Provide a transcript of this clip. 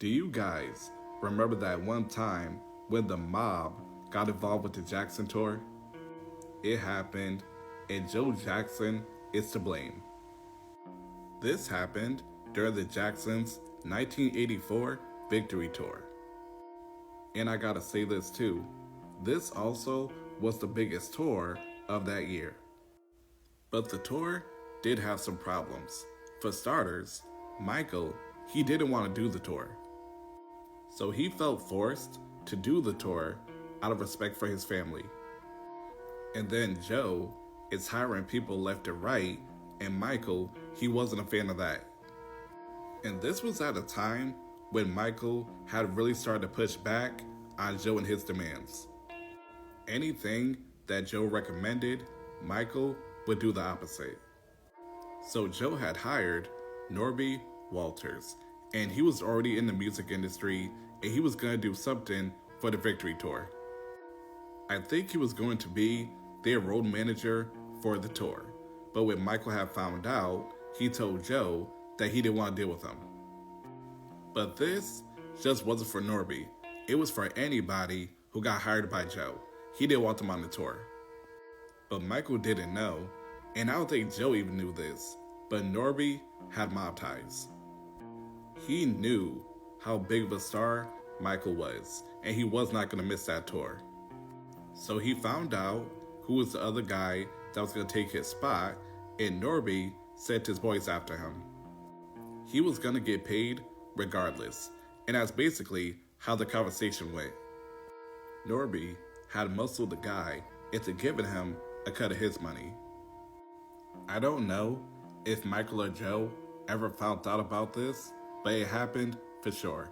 Do you guys remember that one time when the mob got involved with the Jackson tour? It happened, and Joe Jackson is to blame. This happened during the Jacksons' 1984 Victory Tour. And I gotta say this too, this also was the biggest tour of that year. But the tour did have some problems. For starters, Michael, he didn't want to do the tour. So he felt forced to do the tour out of respect for his family. And then Joe is hiring people left and right, and Michael, he wasn't a fan of that. And this was at a time when Michael had really started to push back on Joe and his demands. Anything that Joe recommended, Michael would do the opposite. So Joe had hired Norby Walters, and he was already in the music industry, and he was going to do something for the Victory Tour. I think he was going to be their road manager for the tour, but when Michael had found out, he told Joe that he didn't want to deal with him. But this just wasn't for Norby. It was for anybody who got hired by Joe. He didn't want them on the tour. But Michael didn't know, and I don't think Joe even knew this, but Norby had mob ties. He knew how big of a star Michael was, and he was not going to miss that tour. So he found out who was the other guy that was going to take his spot, and Norby sent his boys after him. He was going to get paid regardless, and that's basically how the conversation went. Norby had muscled the guy into giving him a cut of his money. I don't know if Michael or Joe ever found out about this, but it happened for sure.